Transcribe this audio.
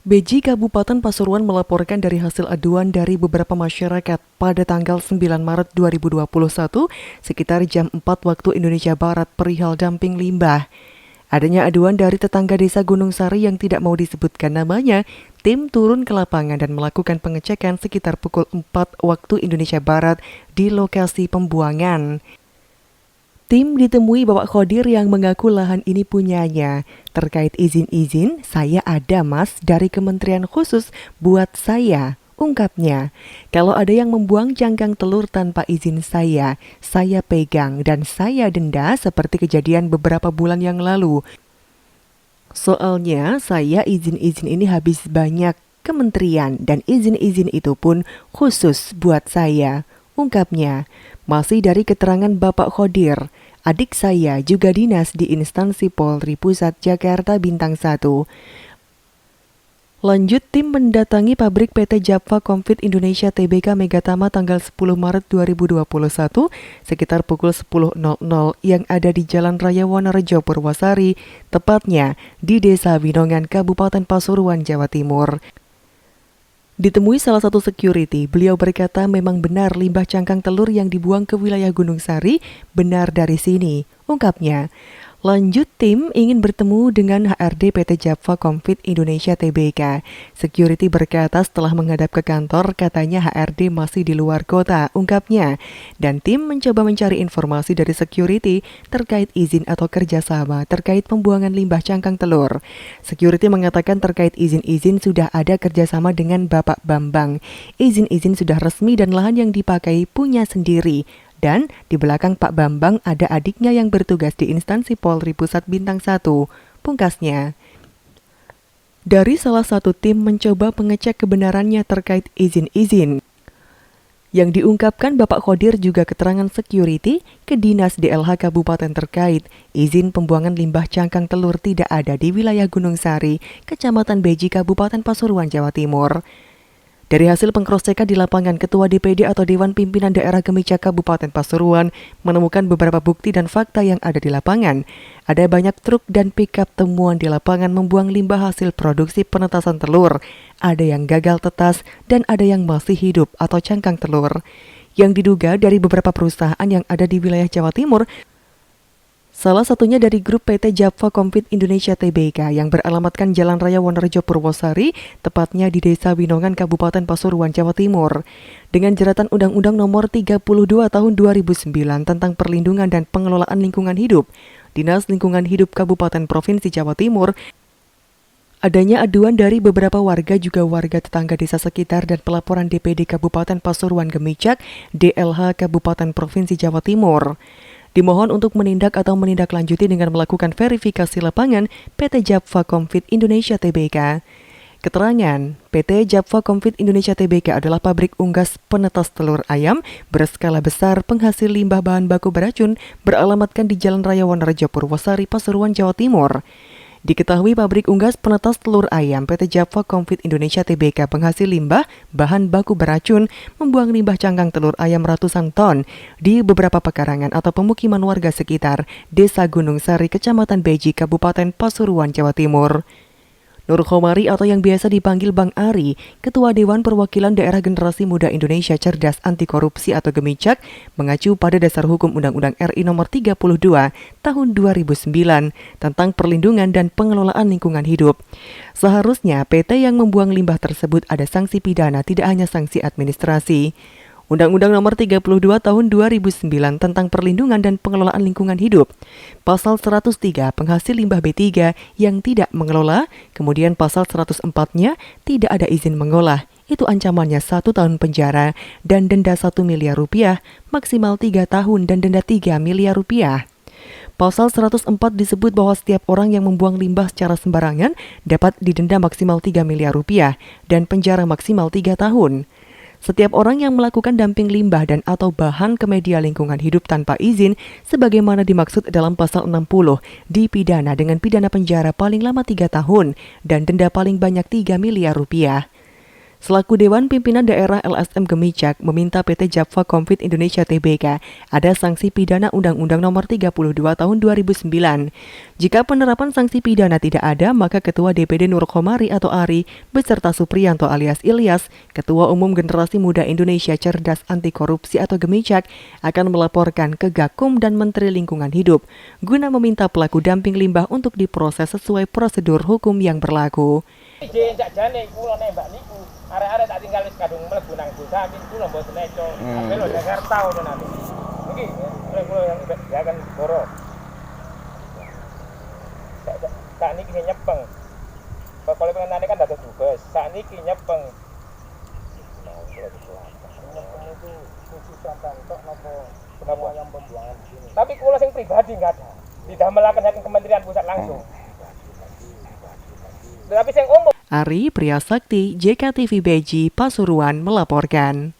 Beji Kabupaten Pasuruan melaporkan dari hasil aduan dari beberapa masyarakat pada tanggal 9 Maret 2021 sekitar jam 4 waktu Indonesia Barat perihal dumping limbah. Adanya aduan dari tetangga desa Gunung Sari yang tidak mau disebutkan namanya, tim turun ke lapangan dan melakukan pengecekan sekitar pukul 4 waktu Indonesia Barat di lokasi pembuangan. Tim ditemui Bapak Khodir yang mengaku lahan ini punyanya. Terkait izin-izin, saya ada mas dari kementerian khusus buat saya, ungkapnya. Kalau ada yang membuang cangkang telur tanpa izin saya pegang dan saya denda seperti kejadian beberapa bulan yang lalu. Soalnya saya izin-izin ini habis banyak kementerian dan izin-izin itu pun khusus buat saya, ungkapnya. Masih dari keterangan Bapak Khodir, adik saya juga dinas di instansi Polri Pusat Jakarta Bintang 1. Lanjut, tim mendatangi pabrik PT Japfa Comfit Indonesia Tbk Megatama tanggal 10 Maret 2021 sekitar pukul 10.00 yang ada di Jalan Raya Wonorejo Purwosari, tepatnya di Desa Winongan, Kabupaten Pasuruan, Jawa Timur. Ditemui salah satu security, beliau berkata memang benar limbah cangkang telur yang dibuang ke wilayah Gunung Sari benar dari sini, ungkapnya. Lanjut, tim ingin bertemu dengan HRD PT Japfa Comfit Indonesia Tbk. Security berkata setelah menghadap ke kantor, katanya HRD masih di luar kota, ungkapnya. Dan tim mencoba mencari informasi dari security terkait izin atau kerjasama terkait pembuangan limbah cangkang telur. Security mengatakan terkait izin-izin sudah ada kerjasama dengan Bapak Bambang. Izin-izin sudah resmi dan lahan yang dipakai punya sendiri. Dan di belakang Pak Bambang ada adiknya yang bertugas di instansi Polri Pusat Bintang 1, pungkasnya. Dari salah satu tim mencoba mengecek kebenarannya terkait izin-izin. Yang diungkapkan Bapak Khodir juga keterangan security ke Dinas DLH Kabupaten terkait izin pembuangan limbah cangkang telur tidak ada di wilayah Gunung Sari, Kecamatan Beji, Kabupaten Pasuruan, Jawa Timur. Dari hasil pengkrosekan di lapangan, Ketua DPD atau Dewan Pimpinan Daerah Gemicak Kabupaten Pasuruan menemukan beberapa bukti dan fakta yang ada di lapangan. Ada banyak truk dan pickup temuan di lapangan membuang limbah hasil produksi penetasan telur. Ada yang gagal tetas dan ada yang masih hidup atau cangkang telur. Yang diduga dari beberapa perusahaan yang ada di wilayah Jawa Timur, salah satunya dari grup PT Japfa Comfit Indonesia Tbk yang beralamatkan Jalan Raya Wonorejo Purwosari, tepatnya di Desa Winongan, Kabupaten Pasuruan, Jawa Timur. Dengan jeratan Undang-Undang Nomor 32 Tahun 2009 tentang Perlindungan dan Pengelolaan Lingkungan Hidup, Dinas Lingkungan Hidup Kabupaten Provinsi Jawa Timur, adanya aduan dari beberapa warga juga warga tetangga desa sekitar dan pelaporan DPD Kabupaten Pasuruan Gemicak, DLH Kabupaten Provinsi Jawa Timur. Dimohon untuk menindak atau menindaklanjuti dengan melakukan verifikasi lapangan PT Japfa Comfit Indonesia Tbk. Keterangan, PT Japfa Comfit Indonesia Tbk adalah pabrik unggas penetas telur ayam berskala besar penghasil limbah bahan baku beracun beralamatkan di Jalan Raya Wonorejo Purwosari, Pasuruan, Jawa Timur. Diketahui pabrik unggas penetas telur ayam PT Japfa Comfit Indonesia Tbk penghasil limbah bahan baku beracun membuang limbah cangkang telur ayam ratusan ton di beberapa pekarangan atau pemukiman warga sekitar Desa Gunung Sari, Kecamatan Beji, Kabupaten Pasuruan, Jawa Timur. Nur Khomari atau yang biasa dipanggil Bang Ari, Ketua Dewan Perwakilan Daerah Generasi Muda Indonesia Cerdas Anti Korupsi atau Gemicak, mengacu pada dasar hukum Undang-Undang RI Nomor 32 Tahun 2009 tentang Perlindungan dan Pengelolaan Lingkungan Hidup. Seharusnya PT yang membuang limbah tersebut ada sanksi pidana, tidak hanya sanksi administrasi. Undang-Undang Nomor 32 Tahun 2009 tentang Perlindungan dan Pengelolaan Lingkungan Hidup. Pasal 103 penghasil limbah B3 yang tidak mengelola, kemudian pasal 104-nya tidak ada izin mengolah. Itu ancamannya 1 tahun penjara dan denda 1 miliar rupiah, maksimal 3 tahun dan denda 3 miliar rupiah. Pasal 104 disebut bahwa setiap orang yang membuang limbah secara sembarangan dapat didenda maksimal 3 miliar rupiah dan penjara maksimal 3 tahun. Setiap orang yang melakukan dumping limbah dan atau bahan ke media lingkungan hidup tanpa izin sebagaimana dimaksud dalam pasal 60 dipidana dengan pidana penjara paling lama 3 tahun dan denda paling banyak 3 miliar rupiah. Selaku Dewan Pimpinan Daerah LSM Gemicak meminta PT Japfa Confit Indonesia Tbk ada sanksi pidana Undang-Undang Nomor 32 Tahun 2009. Jika penerapan sanksi pidana tidak ada, maka Ketua DPD Nur Khomari atau Ari beserta Supriyanto alias Ilyas, Ketua Umum Generasi Muda Indonesia Cerdas Anti Korupsi atau Gemicak, akan melaporkan ke Gakum dan Menteri Lingkungan Hidup guna meminta pelaku dumping limbah untuk diproses sesuai prosedur hukum yang berlaku. Arek-arek tak tinggal wis kadung mlebu nang desa iki kula mboten neco. Tapi lho nek tau tenan. Iki kula yang kan boro. Sak niki nyepeng. Kalau pengenane kan dados dubes. Sak niki nyepeng. Itu khusus kantor napa yang pembuangan di sini. Tapi kula sing pribadi enggak ada. Tidak melakukan Kementerian Pusat langsung. Tapi sing umum Ari Priyasakti, JKTV Beji, Pasuruan melaporkan.